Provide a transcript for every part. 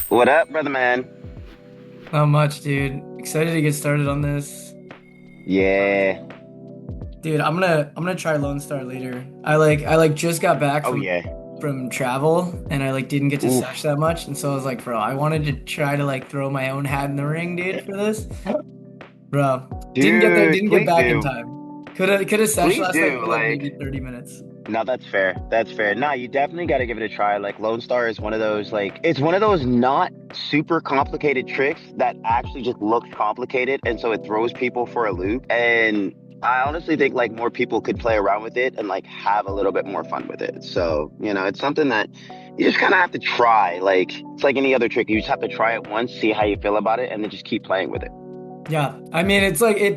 What up, brother man? Not much, dude. Excited to get started on this. Yeah. Dude, I'm gonna try Lone Star later. I just got back Oh from yeah. travel and I didn't get to sesh Oof. that much, and so I was like, bro, I wanted to try to throw my own hat in the ring, dude, for this. Bro, didn't get there, Dude, didn't get please back in do. time. Could have sesh Please last night do. for Like, maybe 30 minutes. no, that's fair. That's fair. Nah, you definitely got to give it a try. Like, Lone Star is one of those, like, it's one of those not super complicated tricks that actually just looks complicated. And so it throws people for a loop. And I honestly think, like, more people could play around with it and, like, have a little bit more fun with it. So, it's something that you just kind of have to try. Like, it's like any other trick. You just have to try it once, see how you feel about it, and then just keep playing with it. Yeah, I mean, it's like it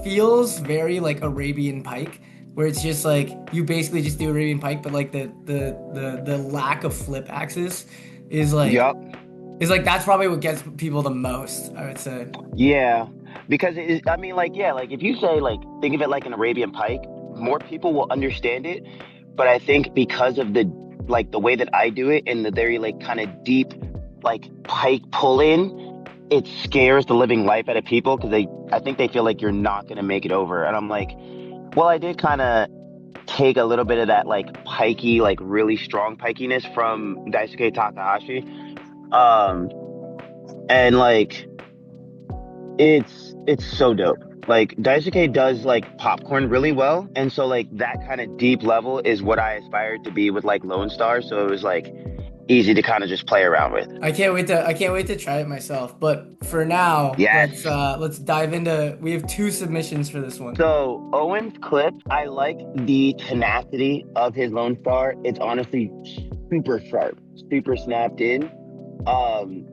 feels very like Arabian Pike, where it's just like you basically just do Arabian Pike, but like the lack of flip axis is like Yup. that's probably what gets people the most, I would say. Yeah, because I mean, like, yeah, like if you say, like, think of it like an Arabian pike, more people will understand it. But I think because of the way that I do it and the very, like, kind of deep, like, pike pull in, it scares the living life out of people because I think they feel like you're not going to make it over. And I'm like, well, I did kind of take a little bit of that, like, pikey, like, really strong pikiness from Daisuke Takahashi. Um, and like, it's so dope. Like, Daisuke does, like, popcorn really well, and so, like, that kind of deep level is what I aspired to be with, like, Lone Star. So it was, like, easy to kind of just play around with. I can't wait to try it myself. But for now, Yes. let's dive into we have two submissions for this one. So Owen's clip, I like the tenacity of his Lone Star. It's honestly super sharp, super snapped in. Um,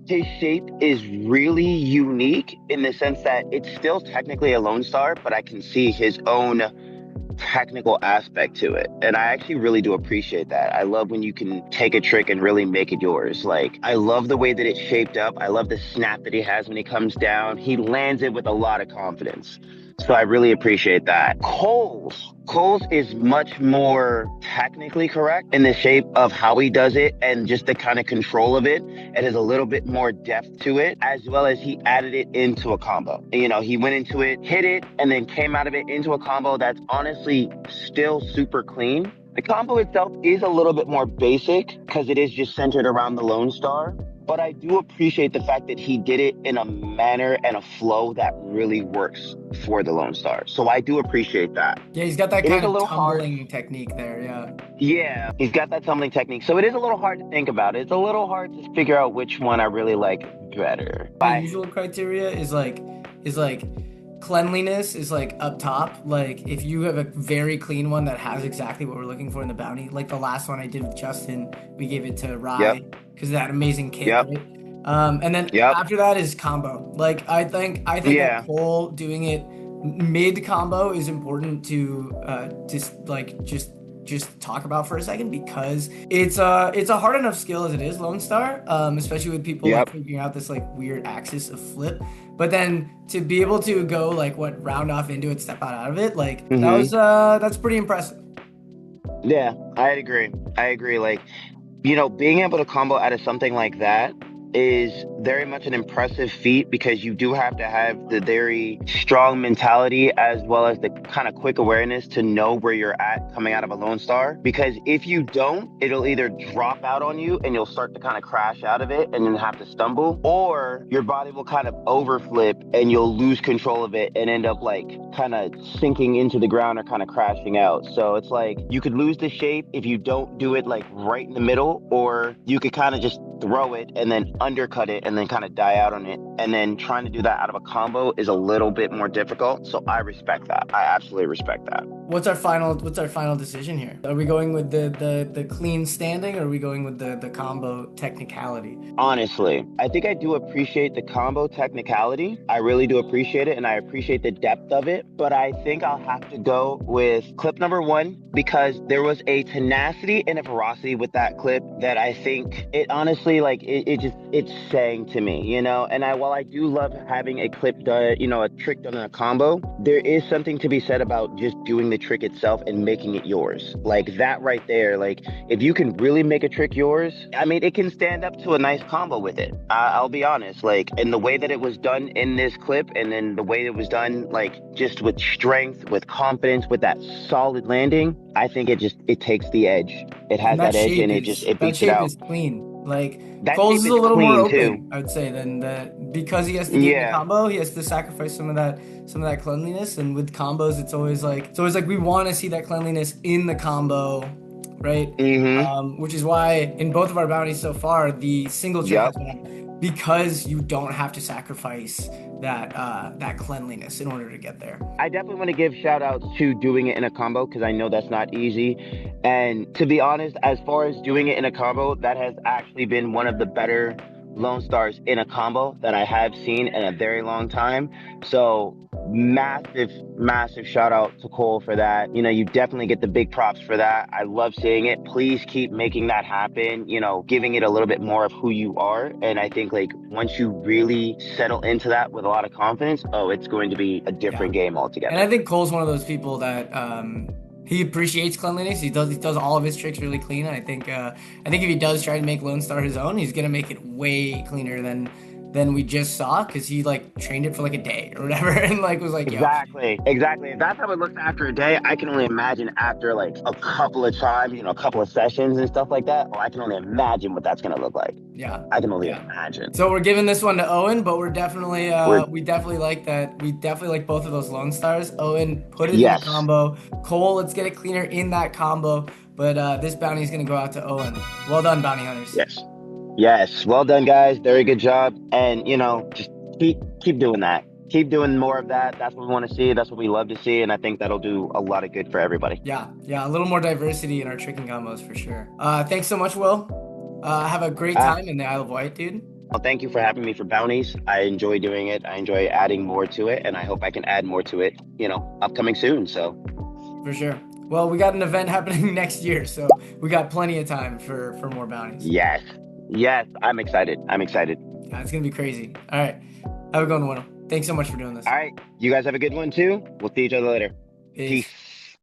his shape is really unique in the sense that it's still technically a Lone Star, but I can see his own technical aspect to it. And I actually really do appreciate that. I love when you can take a trick and really make it yours. Like, I love the way that it's shaped up. I love the snap that he has when he comes down. He lands it with a lot of confidence. So I really appreciate that. Cole's is much more technically correct in the shape of how he does it and just the kind of control of it. It has a little bit more depth to it, as well as he added it into a combo. He went into it, hit it, and then came out of it into a combo that's honestly still super clean. The combo itself is a little bit more basic because it is just centered around the Lone Star. But I do appreciate the fact that he did it in a manner and a flow that really works for the Lone Star. So I do appreciate that. Yeah, he's got that It is kind a of little hard. tumbling technique there. Yeah. Yeah, he's got that tumbling technique. So it is a little hard to think about. It's a little hard to figure out which one I really like better. My Bye. usual criteria is like cleanliness is like up top. Like if you have a very clean one that has exactly what we're looking for in the bounty, like the last one I did with Justin, we gave it to Yep. Rye because of that amazing kick, Yep. right? And then Yep. after that is combo. Like I think that Yeah. Cole doing it mid combo is important to just talk about for a second because it's a hard enough skill as it is Lone Star, especially with people like Yep. figuring out this like weird axis of flip. But then to be able to go like what round off into it, step out of it, like Mm-hmm. that's pretty impressive. Yeah, I agree. I agree. Like, being able to combo out of something like that is very much an impressive feat because you do have to have the very strong mentality as well as the kind of quick awareness to know where you're at coming out of a Lone Star. Because if you don't, it'll either drop out on you and you'll start to kind of crash out of it and then have to stumble, or your body will kind of overflip and you'll lose control of it and end up like kind of sinking into the ground or kind of crashing out. So it's like you could lose the shape if you don't do it like right in the middle, or you could kind of just throw it and then undercut it and then kind of die out on it. And then trying to do that out of a combo is a little bit more difficult. So I respect that. I absolutely respect that. What's our final decision here? Are we going with the clean standing or are we going with the combo technicality? Honestly, I think I do appreciate the combo technicality. I really do appreciate it, and I appreciate the depth of it. But I think I'll have to go with clip number one because there was a tenacity and a ferocity with that clip that I think it honestly, like, it's saying to me, And while I do love having a clip done, a trick done in a combo, there is something to be said about just doing the trick itself and making it yours. Like that right there, like if you can really make a trick yours, I mean, it can stand up to a nice combo with it. I'll be honest, like in the way that it was done in this clip, and then the way it was done, like just with strength, with confidence, with that solid landing, I think it takes the edge. It And has that edge, and it that beats it shape out. is clean. Like That Cole's shape is a is little more clean too. open, I would say, than the because he has to get in the Yeah. combo, he has to sacrifice some of that cleanliness. And with combos, it's always like we want to see that cleanliness in the combo, right? Mm-hmm. Which is why in both of our bounties so far, the single trick Yep. has won because you don't have to sacrifice that cleanliness in order to get there. I definitely want to give shout outs to doing it in a combo because I know that's not easy. And to be honest, as far as doing it in a combo, that has actually been one of the better Lone Stars in a combo that I have seen in a very long time. So massive, massive shout out to Cole for that. You know, you definitely get the big props for that. I love seeing it. Please keep making that happen, you know, giving it a little bit more of who you are. And I think like once you really settle into that with a lot of confidence, oh, it's going to be a Yeah. different game And I altogether. think Cole's one of those people that he appreciates cleanliness. He does all of his tricks really clean. And I think if he does try to make Lone Star his own, he's gonna make it way cleaner than we just saw because he like trained it for like a day or whatever and like was like, yo, Exactly, exactly. If that's how it looks after a day, I can only imagine after like a couple of times, you know, a couple of sessions and stuff like that. Oh, I can only imagine what that's gonna look like. yeah, I can only yeah. imagine. So we're giving this one to Owen, but we're definitely We're we definitely like that. We definitely like both of those Lone Stars. Owen, put it in the yes, combo. Cole, let's get it cleaner in that combo. But this bounty is gonna go out to Owen. Well done, bounty hunters. yes, yes. Well done, guys. Very good job. And you know, just keep doing that. Keep doing more of that. That's what we want to see. That's what we love to see. And I think that'll do a lot of good for everybody. Yeah, yeah, a little more diversity in our tricking combos for sure. Thanks so much, Will. Have a great Ah, time in the Isle of Wight, dude. well, thank you for having me for bounties. I enjoy doing it. I enjoy adding more to it, and I hope I can add more to it, you know, upcoming soon. So, For sure. Well, we got an event happening next year, so we got plenty of time for more bounties. yes, yes, I'm excited. I'm excited. Yeah, it's gonna be crazy. All right, have a good one, Will. Thanks so much for doing this. All right. You guys have a good one too. We'll see each other later. Peace. Peace.